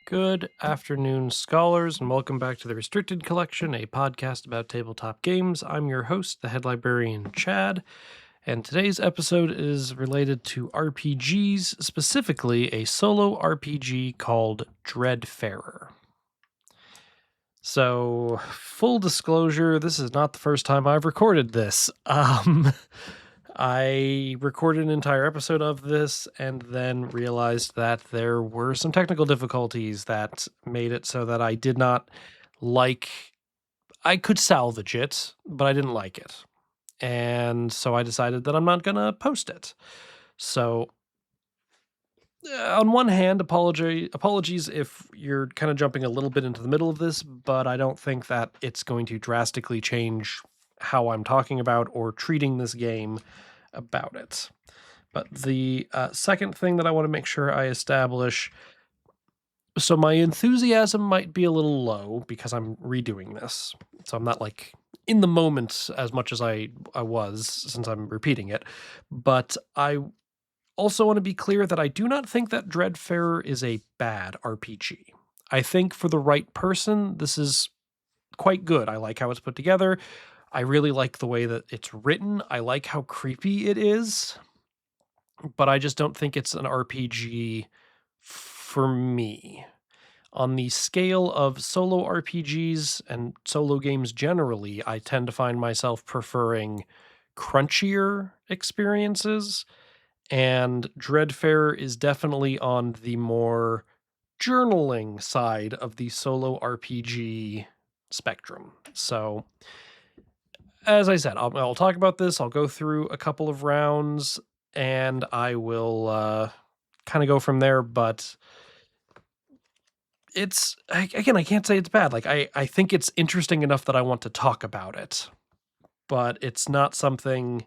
Good afternoon, scholars, and welcome back to the Restricted Collection, a podcast about tabletop games. I'm your host, the head librarian, Chad, and today's episode is related to RPGs, specifically a solo RPG called Dreadfarer. So, full disclosure, this is not the first time I've recorded this. I recorded an entire episode of this and then realized that there were some technical difficulties that made it so that I did not like I could salvage it, but I didn't like it. And so I decided that I'm not going to post it. So on one hand, apologies if you're kind of jumping a little bit into the middle of this, but I don't think that it's going to drastically change how I'm talking about or treating this game about it. But the second thing that I want to make sure I establish, so my enthusiasm might be a little low because I'm redoing this. So I'm not like in the moment as much as I was since I'm repeating it. But I also want to be clear that I do not think that Dreadfarer is a bad RPG. I think for the right person, this is quite good. I like how it's put together. I really like the way that it's written. I like how creepy it is, but I just don't think it's an RPG for me. On the scale of solo RPGs and solo games generally, I tend to find myself preferring crunchier experiences, and Dreadfarer is definitely on the more journaling side of the solo RPG spectrum. So, as I said, I'll talk about this. I'll go through a couple of rounds, and I will kind of go from there. But again, I can't say it's bad. Like I think it's interesting enough that I want to talk about it, but it's not something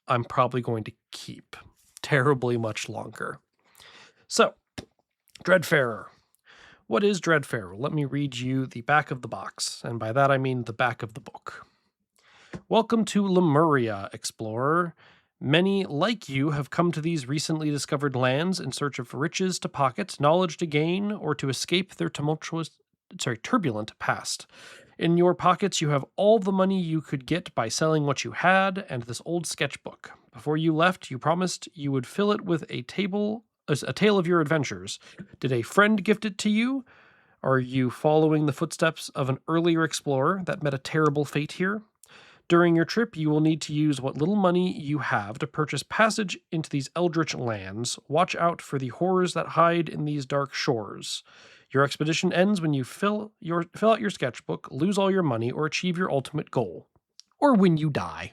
I'm probably going to keep terribly much longer. So, Dreadfarer. What is Dreadfarer? Let me read you the back of the box, and by that I mean the back of the book. Welcome to Lemuria, explorer. Many, like you, have come to these recently discovered lands in search of riches to pocket, knowledge to gain, or to escape their turbulent past. In your pockets, you have all the money you could get by selling what you had and this old sketchbook. Before you left, you promised you would fill it with a tale of your adventures. Did a friend gift it to you? Are you following the footsteps of an earlier explorer that met a terrible fate here? During your trip, you will need to use what little money you have to purchase passage into these eldritch lands. Watch out for the horrors that hide in these dark shores. Your expedition ends when you fill out your sketchbook, lose all your money, or achieve your ultimate goal. Or when you die.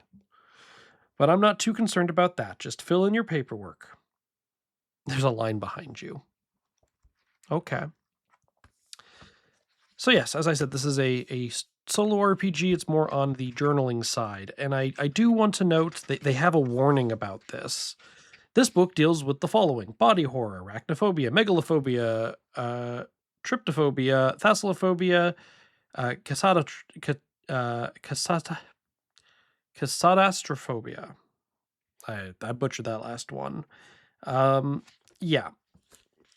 But I'm not too concerned about that. Just fill in your paperwork. There's a line behind you. Okay. So yes, as I said, this is a solo RPG. It's more on the journaling side. And I do want to note that they have a warning about this. This book deals with the following: body horror, arachnophobia, megalophobia, tryptophobia, thalassophobia, casadastrophobia. I butchered that last one. Yeah.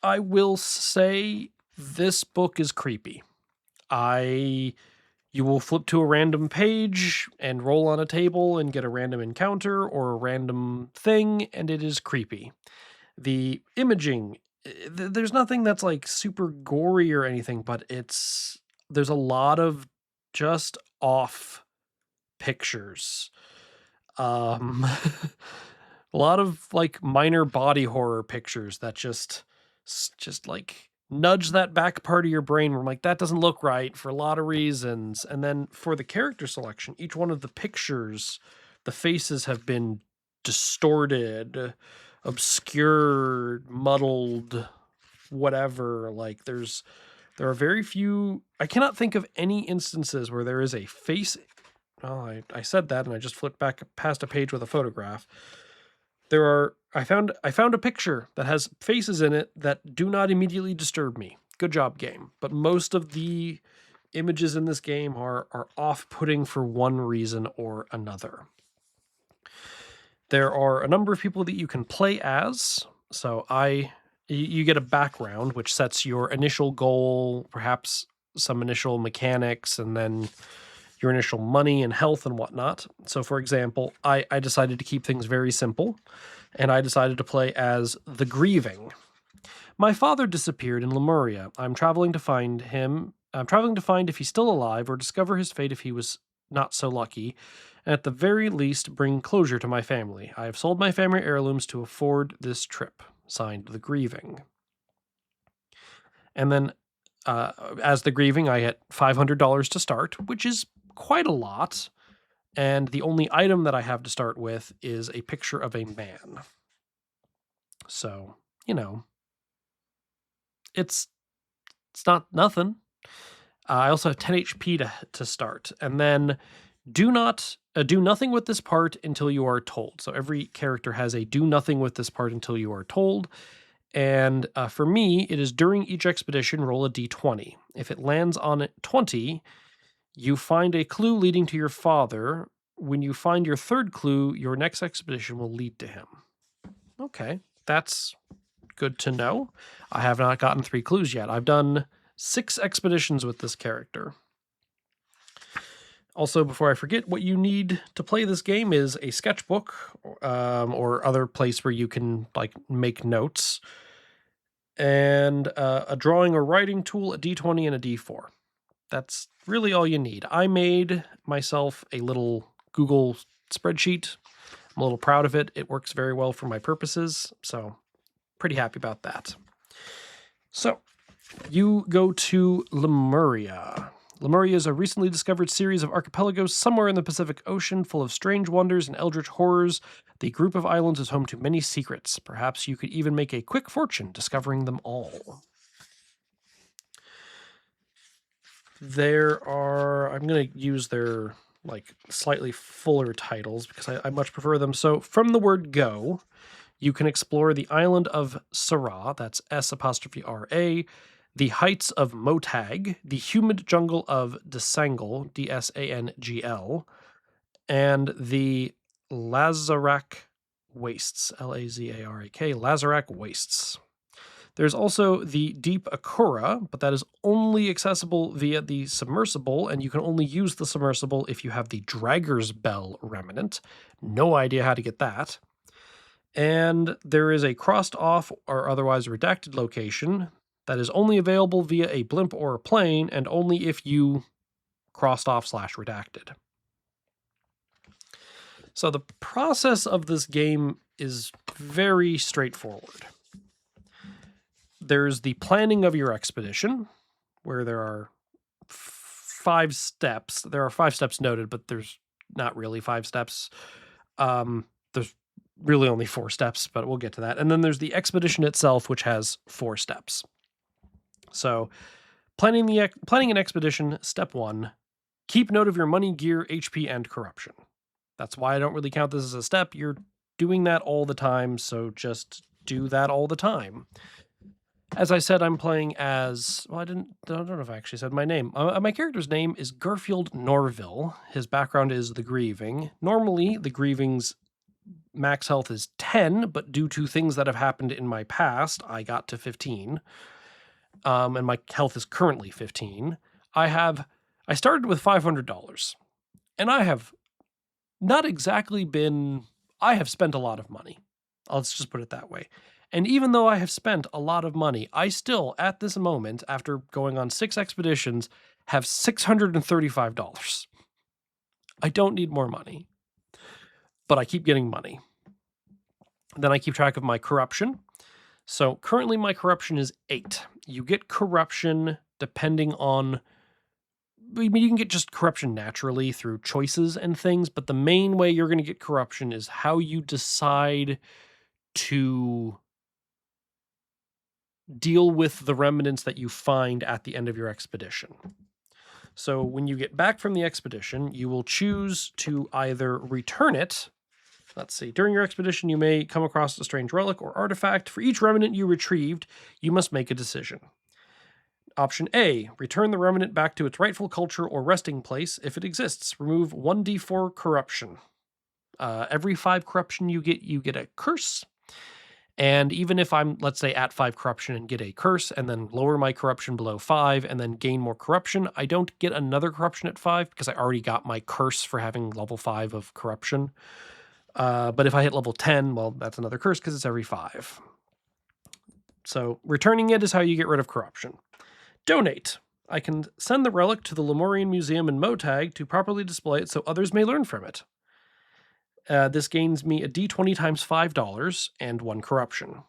I will say this book is creepy. You will flip to a random page and roll on a table and get a random encounter or a random thing, and it is creepy. The imaging, there's nothing that's like super gory or anything, but there's a lot of just off pictures. A lot of like minor body horror pictures that just like nudge that back part of your brain where I'm like, that doesn't look right for a lot of reasons. And then for the character selection, each one of the pictures, the faces have been distorted, obscured, muddled, whatever. Like there are very few, I cannot think of any instances where there is a face. Oh, I said that and I just flipped back past a page with a photograph. I found a picture that has faces in it that do not immediately disturb me. Good job, game. But most of the images in this game are off-putting for one reason or another. There are a number of people that you can play as. So I You get a background, which sets your initial goal, perhaps some initial mechanics, and then your initial money and health and whatnot. So, for example, I decided to keep things very simple, and I decided to play as the Grieving. My father disappeared in Lemuria. I'm traveling to find him. I'm traveling to find if he's still alive or discover his fate if he was not so lucky, and at the very least bring closure to my family. I have sold my family heirlooms to afford this trip. Signed, the Grieving. And then, as the Grieving, I get $500 to start, which is quite a lot. And the only item that I have to start with is a picture of a man. So, it's not nothing. I also have 10 HP to start, and then do nothing with this part until you are told. So every character has a do nothing with this part until you are told. And for me, it is during each expedition, roll a d20. If it lands on 20, you find a clue leading to your father. When you find your third clue, your next expedition will lead to him. Okay, that's good to know. I have not gotten 3 clues yet. I've done 6 expeditions with this character. Also, before I forget, what you need to play this game is a sketchbook or other place where you can make notes, and a drawing or writing tool, a d20, and a d4. That's really all you need. I made myself a little Google spreadsheet. I'm a little proud of it. It works very well for my purposes, so pretty happy about that. So, you go to Lemuria. Lemuria is a recently discovered series of archipelagos somewhere in the Pacific Ocean, full of strange wonders and eldritch horrors. The group of islands is home to many secrets. Perhaps you could even make a quick fortune discovering them all. I'm going to use their slightly fuller titles because I much prefer them. So from the word go, you can explore the island of Sara, that's S''RA, the heights of Motag, the humid jungle of Desangle, Dsangl, and the Lazarak Wastes, Lazarak, Lazarak Wastes. There's also the Deep Akura, but that is only accessible via the submersible, and you can only use the submersible if you have the Dragger's Bell Remnant. No idea how to get that. And there is a crossed off or otherwise redacted location that is only available via a blimp or a plane, and only if you crossed off /redacted. So the process of this game is very straightforward. There's the planning of your expedition, where there are 5 steps. There are 5 steps noted, but there's not really 5 steps. There's really only 4 steps, but we'll get to that. And then there's the expedition itself, which has 4 steps. So, planning an expedition, step 1, keep note of your money, gear, HP, and corruption. That's why I don't really count this as a step. You're doing that all the time, so just do that all the time. As I said, I'm playing as, I don't know if I actually said my name. My character's name is Garfield Norville. His background is the Grieving. Normally, the Grieving's max health is 10, but due to things that have happened in my past, I got to 15. And my health is currently 15. I started with $500, and I have not exactly I have spent a lot of money. Let's just put it that way. And even though I have spent a lot of money, I still, at this moment, after going on 6 expeditions, have $635. I don't need more money, but I keep getting money. Then I keep track of my corruption. So currently my corruption is 8. You get corruption depending on, you can get just corruption naturally through choices and things, but the main way you're going to get corruption is how you decide to deal with the remnants that you find at the end of your expedition. So when you get back from the expedition, you will choose to either return it. Let's see. During your expedition, you may come across a strange relic or artifact. For each remnant you retrieved, you must make a decision. Option A, return the remnant back to its rightful culture or resting place if it exists. Remove 1d4 corruption. Every 5 corruption you get a curse. And even if I'm, let's say, at 5 corruption and get a curse and then lower my corruption below 5 and then gain more corruption, I don't get another corruption at 5 because I already got my curse for having level 5 of corruption. But if I hit level 10, well, that's another curse because it's every 5. So returning it is how you get rid of corruption. Donate. I can send the relic to the Lemurian Museum in Motag to properly display it so others may learn from it. This gains me a d20 times $5 and 1 corruption.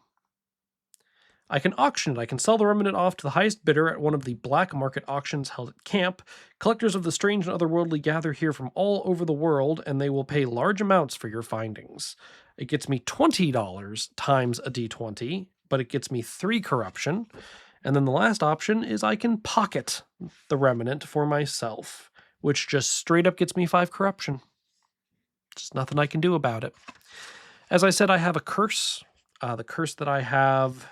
I can auction it. I can sell the remnant off to the highest bidder at one of the black market auctions held at camp. Collectors of the strange and otherworldly gather here from all over the world, and they will pay large amounts for your findings. It gets me $20 times a d20, but it gets me 3 corruption. And then the last option is I can pocket the remnant for myself, which just straight up gets me 5 corruption. Just nothing I can do about it. As I said, I have a curse. The curse that I have...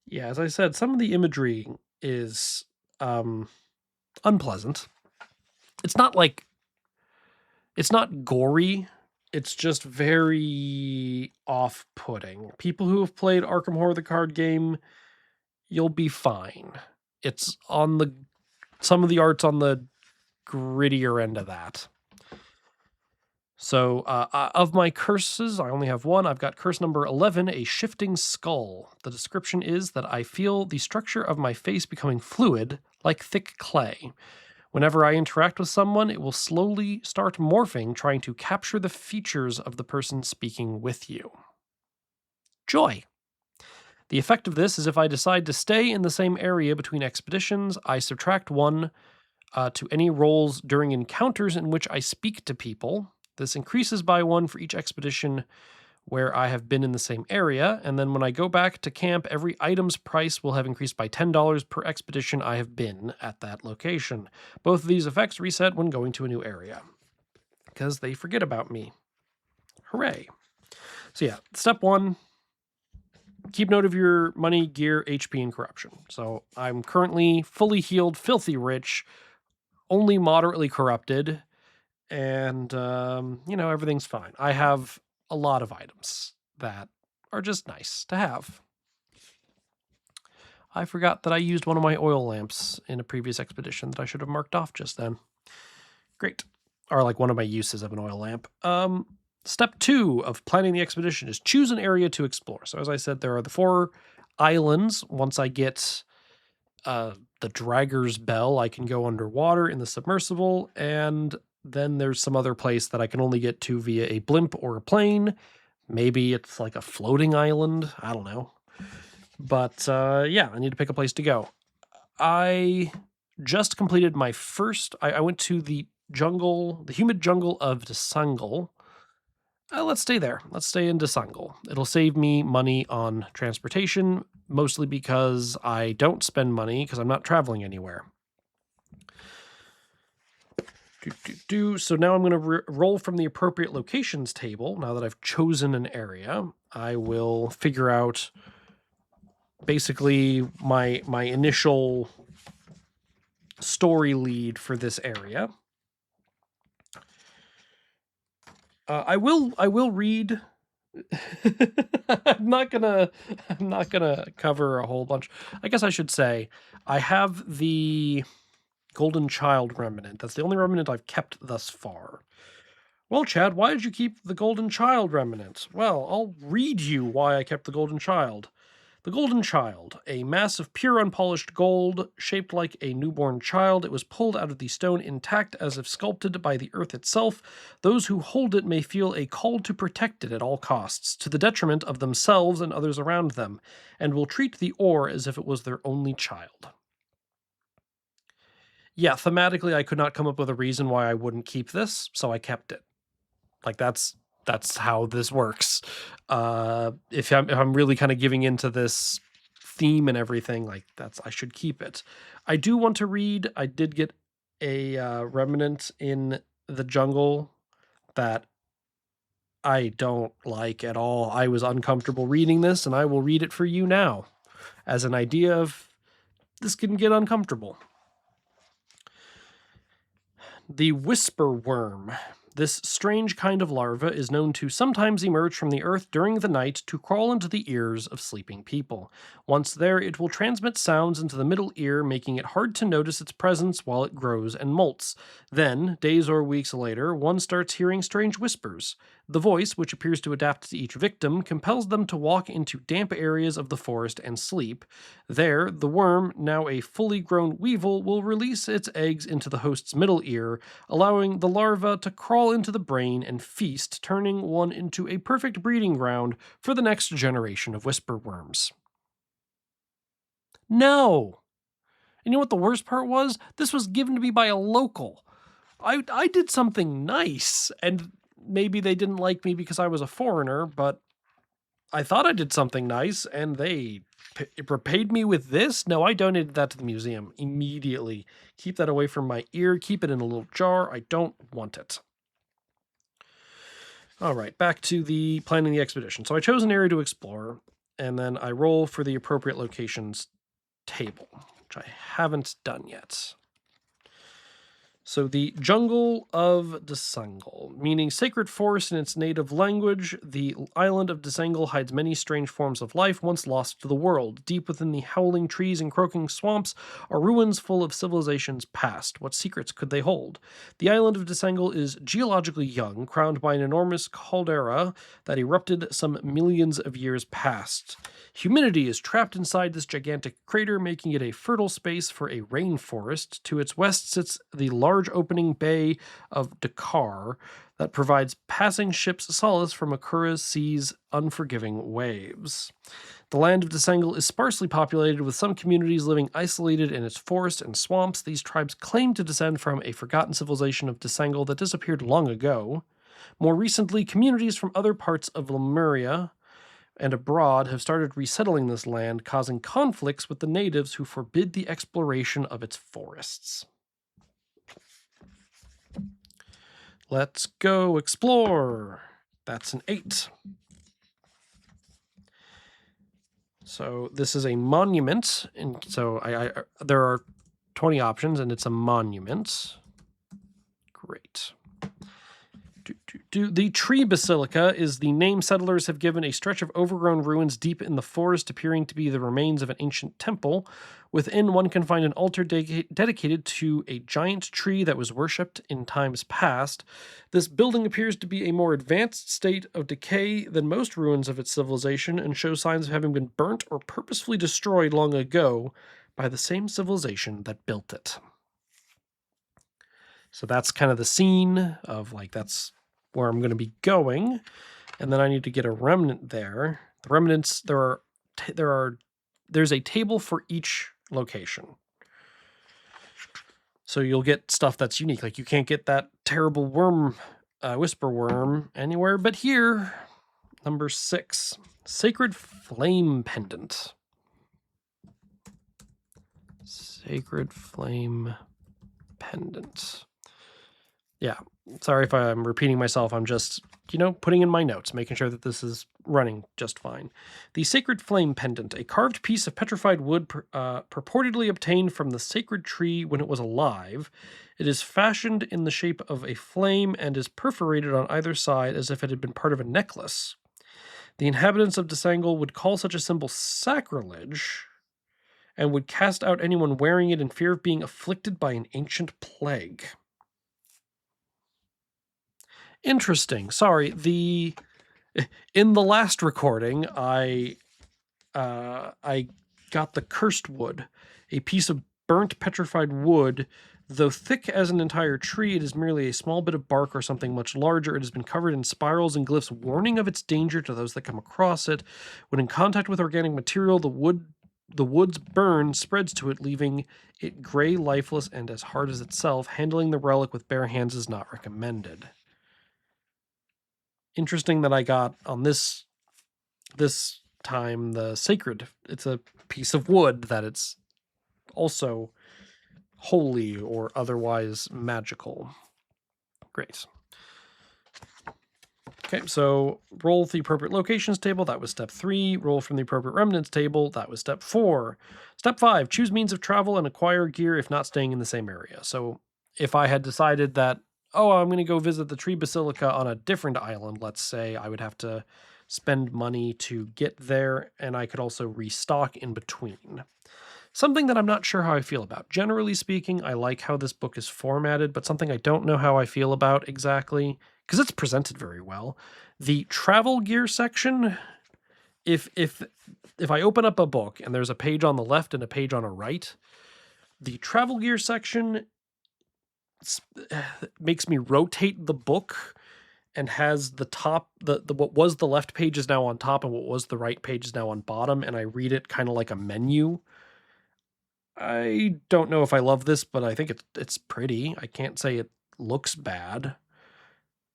Yeah, as I said, some of the imagery is unpleasant. It's not like... It's not gory. It's just very off-putting. People who have played Arkham Horror the card game, you'll be fine. It's on the... Some of the art's on the grittier end of that. So, of my curses, I only have one. I've got curse number 11, a shifting skull. The description is that I feel the structure of my face becoming fluid, like thick clay. Whenever I interact with someone, it will slowly start morphing, trying to capture the features of the person speaking with you. Joy. The effect of this is if I decide to stay in the same area between expeditions, I subtract 1 to any rolls during encounters in which I speak to people. This increases by 1 for each expedition where I have been in the same area, and then when I go back to camp, every item's price will have increased by $10 per expedition I have been at that location. Both of these effects reset when going to a new area, because they forget about me. Hooray. So yeah, step 1, keep note of your money, gear, HP, and corruption. So I'm currently fully healed, filthy rich, only moderately corrupted, and, everything's fine. I have a lot of items that are just nice to have. I forgot that I used one of my oil lamps in a previous expedition that I should have marked off just then. Great. Or like one of my uses of an oil lamp. Step 2 of planning the expedition is choose an area to explore. So as I said, there are the 4 islands. Once I get the Dragger's Bell, I can go underwater in the submersible, and then there's some other place that I can only get to via a blimp or a plane. Maybe it's like a floating island. I don't know. But yeah, I need to pick a place to go. I just completed my first... I went to the jungle, the humid jungle of Desangle. Let's stay there. Let's stay in Desangle. It'll save me money on transportation, mostly because I don't spend money because I'm not traveling anywhere. So now I'm going to roll from the appropriate locations table. Now that I've chosen an area, I will figure out basically my initial story lead for this area. I will read. I'm not gonna cover a whole bunch. I guess I should say I have the Golden Child remnant. That's the only remnant I've kept thus far. Well, Chad, why did you keep the Golden Child remnant? Well, I'll read you why I kept the Golden Child. The Golden Child, a mass of pure unpolished gold, shaped like a newborn child. It was pulled out of the stone intact as if sculpted by the earth itself. Those who hold it may feel a call to protect it at all costs, to the detriment of themselves and others around them, and will treat the ore as if it was their only child. Yeah, thematically, I could not come up with a reason why I wouldn't keep this, so I kept it. Like, that's how this works. If I'm really kind of giving into this theme and everything, like, I should keep it. I do want to read. I did get a remnant in the jungle that I don't like at all. I was uncomfortable reading this, and I will read it for you now as an idea of this can get uncomfortable. The Whisper Worm. This strange kind of larva is known to sometimes emerge from the earth during the night to crawl into the ears of sleeping people. Once there, it will transmit sounds into the middle ear, making it hard to notice its presence while it grows and molts. Then, days or weeks later, one starts hearing strange whispers. The voice, which appears to adapt to each victim, compels them to walk into damp areas of the forest and sleep. There, the worm, now a fully grown weevil, will release its eggs into the host's middle ear, allowing the larva to crawl into the brain and feast, turning one into a perfect breeding ground for the next generation of whisper worms. No! And you know what the worst part was? This was given to me by a local. I did something nice, and maybe they didn't like me because I was a foreigner, but I thought I did something nice, and they repaid me with this? No, I donated that to the museum immediately. Keep that away from my ear. Keep it in a little jar. I don't want it. All right, back to the planning the expedition. So I chose an area to explore, and then I roll for the appropriate locations table, which I haven't done yet. So the Jungle of Desangle, meaning sacred forest in its native language, the island of Desangle hides many strange forms of life once lost to the world. Deep within the howling trees and croaking swamps are ruins full of civilizations past. What secrets could they hold? The island of Desangle is geologically young, crowned by an enormous caldera that erupted some millions of years past. Humidity is trapped inside this gigantic crater, making it a fertile space for a rainforest. To its west sits the large opening bay of Dakar that provides passing ships solace from Akura's sea's unforgiving waves. The land of Desangle is sparsely populated, with some communities living isolated in its forests and swamps. These tribes claim to descend from a forgotten civilization of Desangle that disappeared long ago. More recently, communities from other parts of Lemuria and abroad have started resettling this land, causing conflicts with the natives who forbid the exploration of its forests. Let's go explore. That's an 8. So this is a monument, and so there are 20 options, and it's a monument. Great. The Tree Basilica is the name settlers have given a stretch of overgrown ruins deep in the forest, appearing to be the remains of an ancient temple. Within, one can find an altar dedicated to a giant tree that was worshipped in times past. This building appears to be a more advanced state of decay than most ruins of its civilization, and shows signs of having been burnt or purposefully destroyed long ago by the same civilization that built it. So that's kind of the scene of, like, that's where I'm going to be going. And then I need to get a remnant there. The remnants, there's a table for each location. So you'll get stuff that's unique. Like, you can't get that terrible worm, whisper worm anywhere but here. Number 6, Sacred Flame Pendant. Sacred Flame Pendant. Yeah, sorry if I'm repeating myself. I'm just, putting in my notes, making sure that this is running just fine. The Sacred Flame Pendant, a carved piece of petrified wood purportedly obtained from the sacred tree when it was alive. It is fashioned in the shape of a flame and is perforated on either side as if it had been part of a necklace. The inhabitants of Desangle would call such a symbol sacrilege and would cast out anyone wearing it in fear of being afflicted by an ancient plague. Interesting. Sorry, in the last recording, I got the cursed wood, a piece of burnt petrified wood. Though thick as an entire tree, it is merely a small bit of bark or something much larger. It has been covered in spirals and glyphs warning of its danger to those that come across it. When in contact with organic material, the wood's burn spreads to it, leaving it gray, lifeless, and as hard as itself. Handling the relic with bare hands is not recommended. Interesting that I got on this time the sacred. It's a piece of wood that it's also holy or otherwise magical. Great. Okay, so roll the appropriate locations table. That was step 3. Roll from the appropriate remnants table. That was step 4. Step 5, choose means of travel and acquire gear if not staying in the same area. So if I had decided that oh, I'm going to go visit the tree basilica on a different island, let's say, I would have to spend money to get there, and I could also restock in between. Something that I'm not sure how I feel about. Generally speaking, I like how this book is formatted, but something I don't know how I feel about exactly, because it's presented very well. The travel gear section, if I open up a book and there's a page on the left and a page on a right, the travel gear section makes me rotate the book and has the top the what was the left page is now on top and what was the right page is now on bottom, and I read it kind of like a menu. I don't know if I love this, but I think it's pretty. I can't say it looks bad.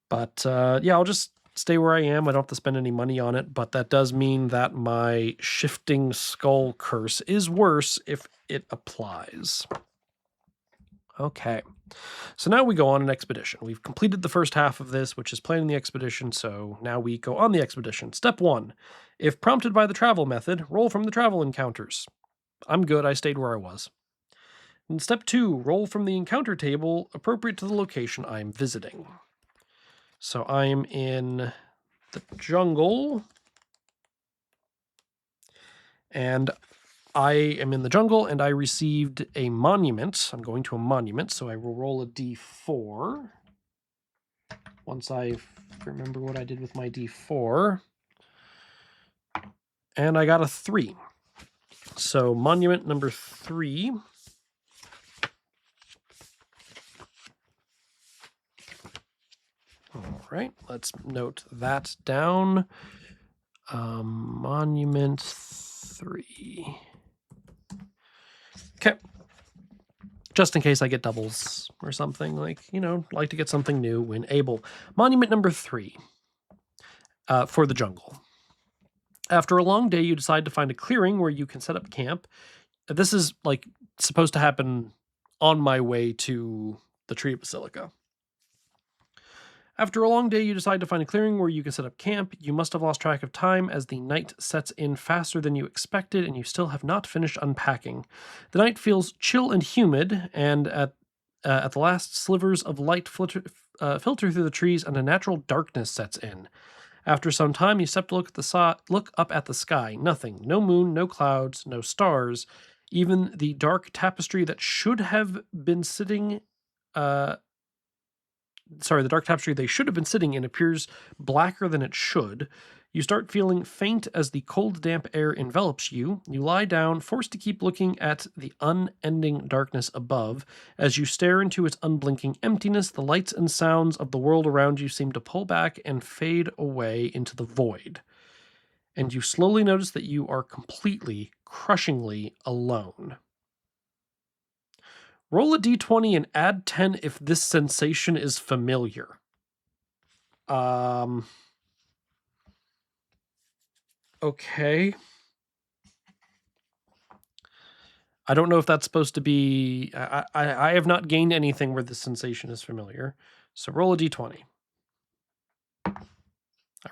But yeah, I'll just stay where I am. I don't have to spend any money on it, but that does mean that my shifting skull curse is worse if it applies. Okay. So now we go on an expedition. We've completed the first half of this, which is planning the expedition, so now we go on the expedition. Step 1. If prompted by the travel method, roll from the travel encounters. I'm good, I stayed where I was. And step 2, roll from the encounter table appropriate to the location I'm visiting. So I'm in the jungle, and I am in the jungle, and I received a monument. I'm going to a monument, so I will roll a d4. Once I remember what I did with my d4. And I got a 3. So monument number 3. All right, let's note that down. Monument 3. Okay. Just in case I get doubles or something, like, like to get something new when able. Monument number 3 for the jungle. After a long day, you decide to find a clearing where you can set up camp. This is like supposed to happen on my way to the tree basilica. After a long day, you decide to find a clearing where you can set up camp. You must have lost track of time as the night sets in faster than you expected, and you still have not finished unpacking. The night feels chill and humid, and at the last slivers of light filter through the trees, and a natural darkness sets in. After some time, you step to look up at the sky. Nothing. No moon, no clouds, no stars. Even the dark tapestry that should have been sitting the dark tapestry they should have been sitting in appears blacker than it should. You start feeling faint as the cold, damp air envelops you. You lie down, forced to keep looking at the unending darkness above. As you stare into its unblinking emptiness, the lights and sounds of the world around you seem to pull back and fade away into the void. And you slowly notice that you are completely, crushingly alone. Roll a d20 and add 10 if this sensation is familiar. Okay. I don't know if that's supposed to be... I have not gained anything where this sensation is familiar. So roll a d20. I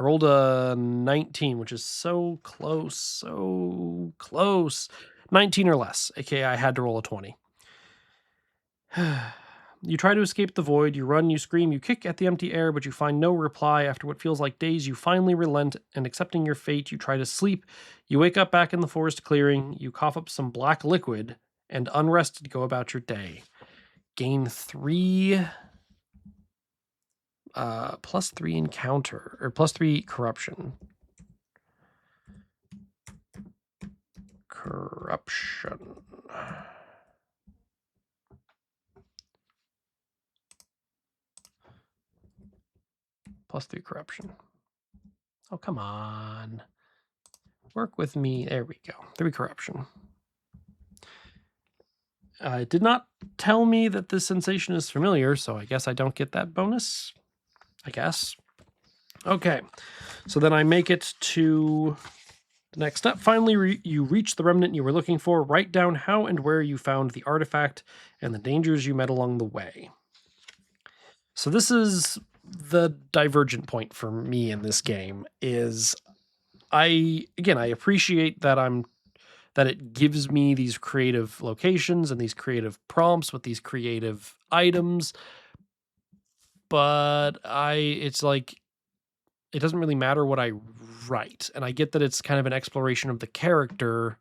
rolled a 19, which is so close, so close. 19 or less, aka I had to roll a 20. You try to escape the void, you run, you scream, you kick at the empty air, but you find no reply. After what feels like days, you finally relent, and accepting your fate, you try to sleep. You wake up back in the forest clearing, you cough up some black liquid, and unrested go about your day. Gain 3 plus 3 encounter, or plus 3 corruption. Corruption. Plus 3 corruption. Oh, come on. Work with me. There we go. 3 corruption. It did not tell me that this sensation is familiar, so I guess I don't get that bonus. I guess. Okay. So then I make it to the next step. Finally, you reach the remnant you were looking for. Write down how and where you found the artifact and the dangers you met along the way. So this is the divergent point for me in this game is I appreciate that it gives me these creative locations and these creative prompts with these creative items. but it's like it doesn't really matter what I write. And I get that it's kind of an exploration of the character,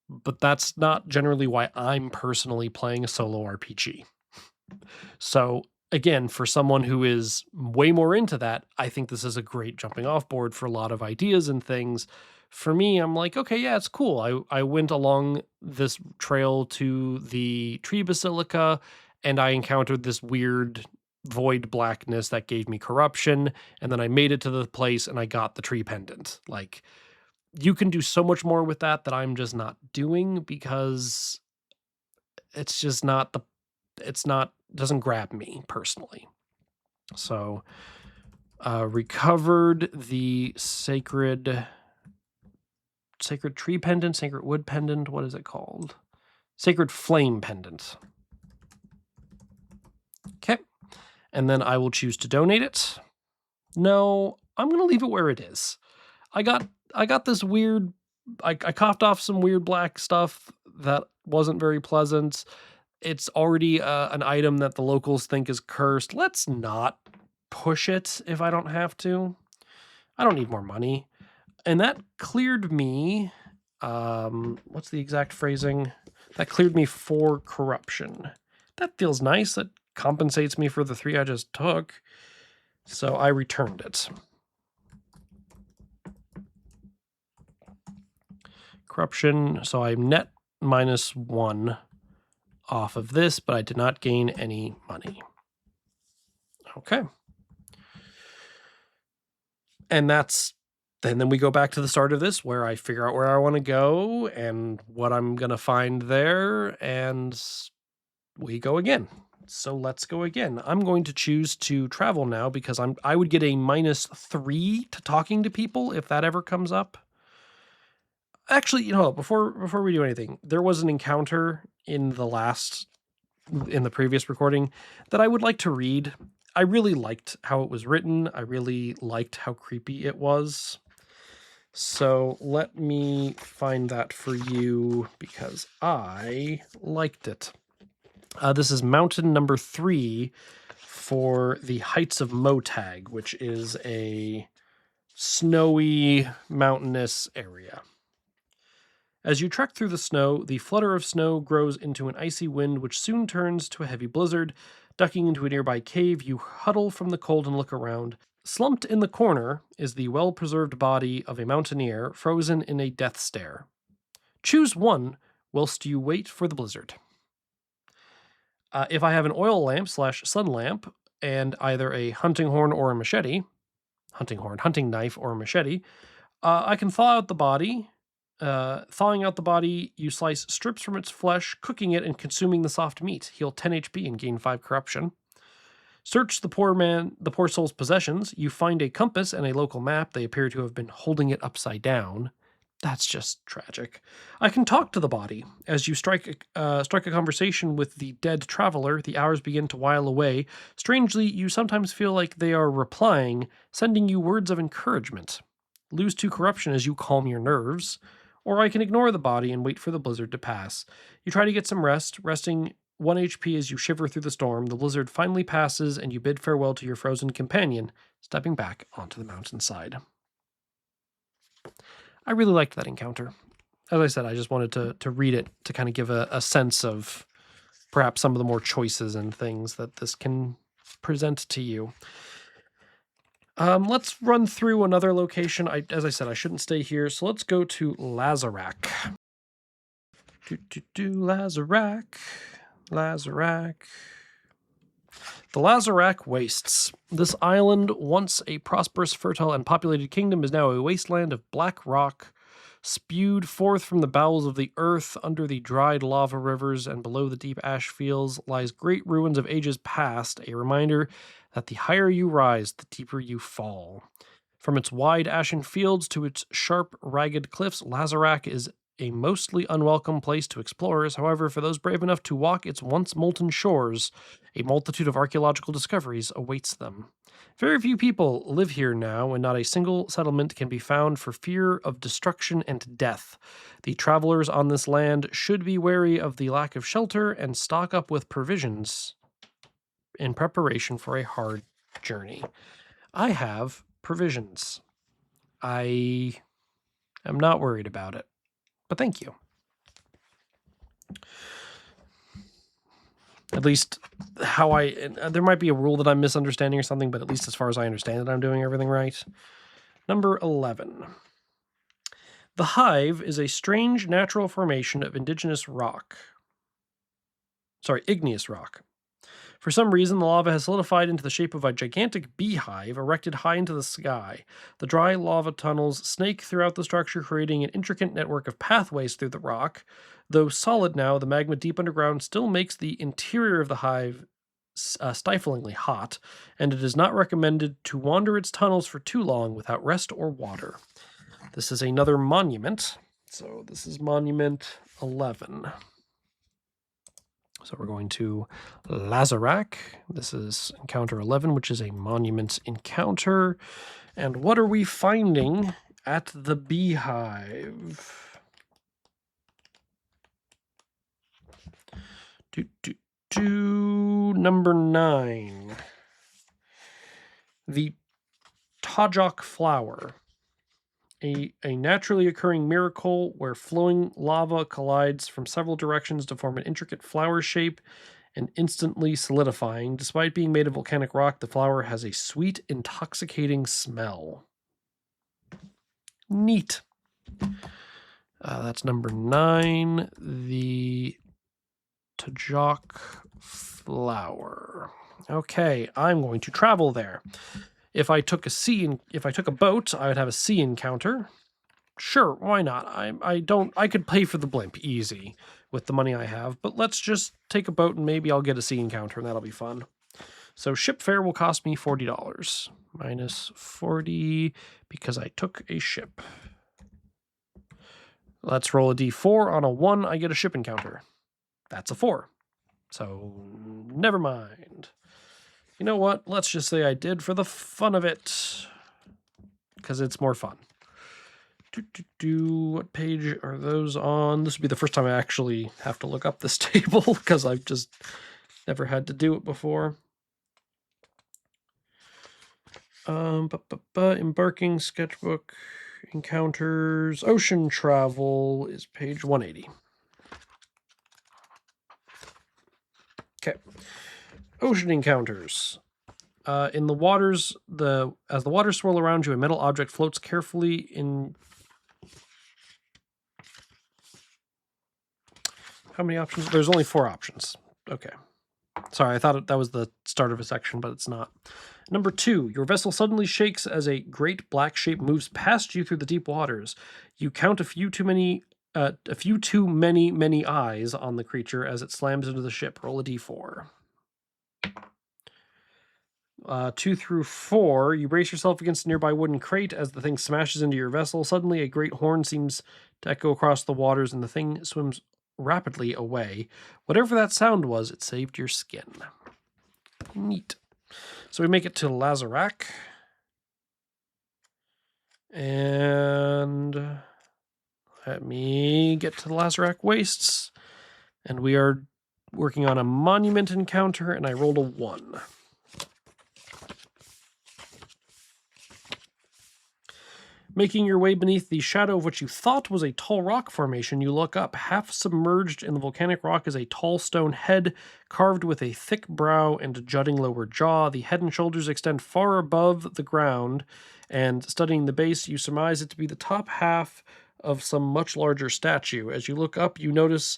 but that's not generally why I'm personally playing a solo RPG. So, again, for someone who is way more into that, I think this is a great jumping off board for a lot of ideas and things. For me, I'm like, okay, yeah, it's cool. I went along this trail to the tree basilica and I encountered this weird void blackness that gave me corruption. And then I made it to the place and I got the tree pendant. Like, you can do so much more with that that I'm just not doing because it's just not the it's not doesn't grab me personally. So, recovered the sacred tree pendant, sacred wood pendant, what is it called? Sacred flame pendant. Okay. And then I will choose to donate it. No, I'm going to leave it where it is. I got this weird I coughed off some weird black stuff that wasn't very pleasant. It's already an item that the locals think is cursed. Let's not push it if I don't have to. I don't need more money. And that cleared me. What's the exact phrasing? That cleared me 4 corruption. That feels nice. That compensates me for the 3 I just took. So I returned it. Corruption. So I'm net -1 off of this, but I did not gain any money. Okay. And then we go back to the start of this where I figure out where I want to go and what I'm going to find there, and we go again. So let's go again. I'm going to choose to travel now because I would get a -3 to talking to people if that ever comes up. Actually, before we do anything, there was an encounter in the previous recording that I would like to read. I really liked how it was written. I really liked how creepy it was. So let me find that for you because I liked it. This is mountain number 3 for the Heights of Motag, which is a snowy, mountainous area. As you trek through the snow, the flutter of snow grows into an icy wind, which soon turns to a heavy blizzard. Ducking into a nearby cave, you huddle from the cold and look around. Slumped in the corner is the well-preserved body of a mountaineer, frozen in a death stare. Choose one whilst you wait for the blizzard. If I have an oil lamp / sun lamp and either a hunting horn or a machete, hunting knife or a machete, I can thaw out the body. Thawing out the body, you slice strips from its flesh, cooking it and consuming the soft meat. Heal 10 HP and gain 5 corruption. Search the poor soul's possessions. You find a compass and a local map. They appear to have been holding it upside down. That's just tragic. I can talk to the body. As you strike a conversation with the dead traveler, the hours begin to while away. Strangely, you sometimes feel like they are replying, sending you words of encouragement. Lose 2 corruption as you calm your nerves. Or I can ignore the body and wait for the blizzard to pass. You try to get some rest, resting 1 HP as you shiver through the storm. The blizzard finally passes, and you bid farewell to your frozen companion, stepping back onto the mountainside. I really liked that encounter. As I said, I just wanted to read it to kind of give a sense of perhaps some of the more choices and things that this can present to you. Let's run through another location. As I said, I shouldn't stay here, so let's go to Lazarak. Lazarak. The Lazarak Wastes. This island, once a prosperous, fertile, and populated kingdom, is now a wasteland of black rock, spewed forth from the bowels of the earth under the dried lava rivers and below the deep ash fields lies great ruins of ages past, a reminder that the higher you rise, the deeper you fall. From its wide ashen fields to its sharp, ragged cliffs, Lazarak is a mostly unwelcome place to explorers. However, for those brave enough to walk its once molten shores, a multitude of archaeological discoveries awaits them. Very few people live here now, and not a single settlement can be found for fear of destruction and death. The travelers on this land should be wary of the lack of shelter and stock up with provisions. in preparation for a hard journey. I have provisions. I am not worried about it, but thank you. At least how there might be a rule that I'm misunderstanding or something, but at least as far as I understand it, I'm doing everything right. Number 11. The Hive is a strange natural formation of igneous rock. For some reason, the lava has solidified into the shape of a gigantic beehive erected high into the sky. The dry lava tunnels snake throughout the structure, creating an intricate network of pathways through the rock. Though solid now, the magma deep underground still makes the interior of the hive stiflingly hot, and it is not recommended to wander its tunnels for too long without rest or water. This is another monument. So this is monument 11. So we're going to Lazarak. This is encounter 11, which is a monument encounter. And what are we finding at the beehive? Number 9. The Tajok flower. A naturally occurring miracle where flowing lava collides from several directions to form an intricate flower shape and instantly solidifying. Despite being made of volcanic rock, the flower has a sweet, intoxicating smell. Neat. That's number 9. The Tajok flower. Okay, I'm going to travel there. If I took a boat, I would have a sea encounter. Sure, why not? I could pay for the blimp easy with the money I have, but let's just take a boat and maybe I'll get a sea encounter and that'll be fun. So ship fare will cost me $40. Minus 40 because I took a ship. Let's roll a d4. On a 1, I get a ship encounter. That's a 4. So never mind. You know what? Let's just say I did for the fun of it, because it's more fun. What page are those on? This would be the first time I actually have to look up this table, because I've just never had to do it before. Embarking, sketchbook, encounters, ocean travel is page 180. Okay. Ocean encounters. In the waters, as the waters swirl around you, a metal object floats carefully in. How many options? There's only 4 options. Okay. Sorry, I thought that was the start of a section, but it's not. Number 2, your vessel suddenly shakes as a great black shape moves past you through the deep waters. You count a few too many eyes on the creature as it slams into the ship. Roll a d4. 2 through 4, you brace yourself against a nearby wooden crate as the thing smashes into your vessel. Suddenly, a great horn seems to echo across the waters, and the thing swims rapidly away. Whatever that sound was, it saved your skin. Neat. So we make it to Lazarak. And let me get to the Lazarak Wastes. And we are working on a monument encounter, and I rolled a 1. Making your way beneath the shadow of what you thought was a tall rock formation, you look up. Half submerged in the volcanic rock is a tall stone head carved with a thick brow and a jutting lower jaw. The head and shoulders extend far above the ground, and studying the base, you surmise it to be the top half of some much larger statue. As you look up, you notice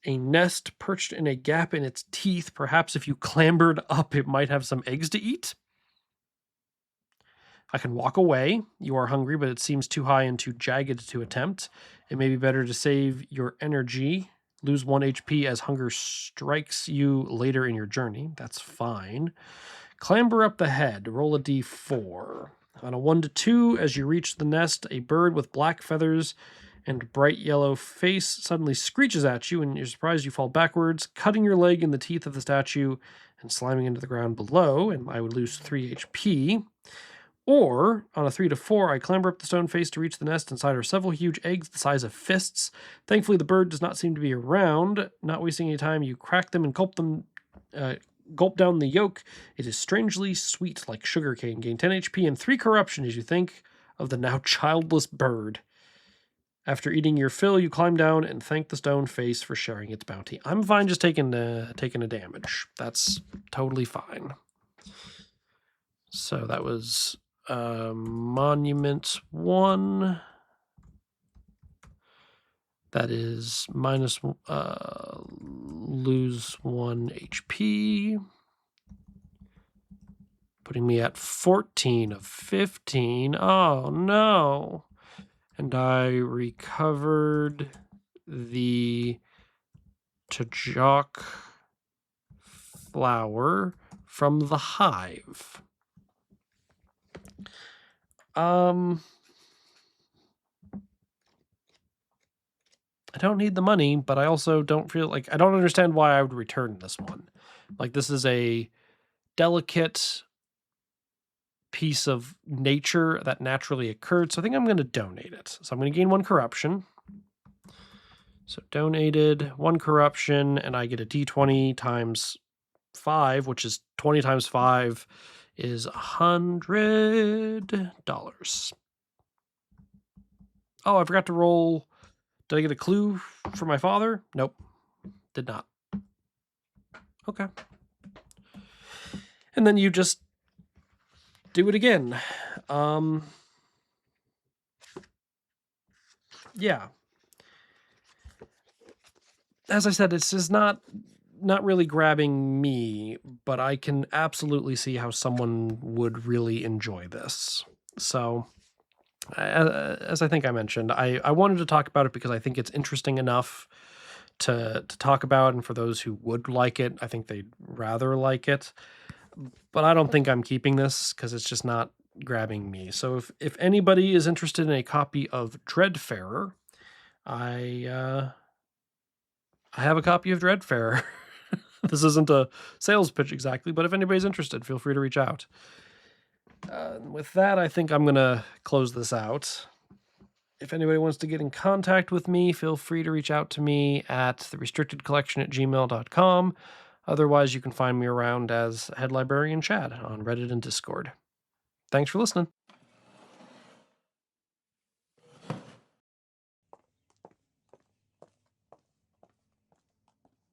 a nest perched in a gap in its teeth. Perhaps if you clambered up, it might have some eggs to eat. I can walk away. You are hungry, but it seems too high and too jagged to attempt. It may be better to save your energy. Lose 1 HP as hunger strikes you later in your journey. That's fine. Clamber up the head. Roll a d4. On a 1 to 2, as you reach the nest, a bird with black feathers and bright yellow face suddenly screeches at you, and you're surprised you fall backwards, cutting your leg in the teeth of the statue and slamming into the ground below, and I would lose 3 HP. Or, on a 3 to 4, I clamber up the stone face to reach the nest. Inside are several huge eggs the size of fists. Thankfully, the bird does not seem to be around. Not wasting any time, you crack them and gulp them Gulp down the yolk. It is strangely sweet like sugarcane. Gain 10 HP and 3 corruption as you think of the now childless bird. After eating your fill, you climb down and thank the stone face for sharing its bounty. I'm fine just taking a damage. That's totally fine. So that was Monument 1. That is minus lose 1 HP. Putting me at 14 of 15. Oh no. And I recovered the Tajok flower from the hive. I don't need the money, but I also don't feel like, I don't understand why I would return this one. Like, this is a delicate piece of nature that naturally occurred, so I think I'm going to donate it. So I'm going to gain 1 corruption. So donated, 1 corruption, and I get a d20 times 5, which is 20 times 5 is $100. Oh, I forgot to roll. Did I get a clue for my father? Nope, did not. Okay. And then you just do it again. Yeah. As I said, it's just not really grabbing me, but I can absolutely see how someone would really enjoy this. So, as I think I mentioned, I wanted to talk about it because I think it's interesting enough to talk about, and for those who would like it, I think they'd rather like it. But I don't think I'm keeping this because it's just not grabbing me. So if anybody is interested in a copy of Dreadfarer, I have a copy of Dreadfarer. This isn't a sales pitch exactly, but if anybody's interested, feel free to reach out. With that, I think I'm going to close this out. If anybody wants to get in contact with me, feel free to reach out to me at therestrictedcollection@gmail.com. Otherwise, you can find me around as Head Librarian Chad on Reddit and Discord. Thanks for listening.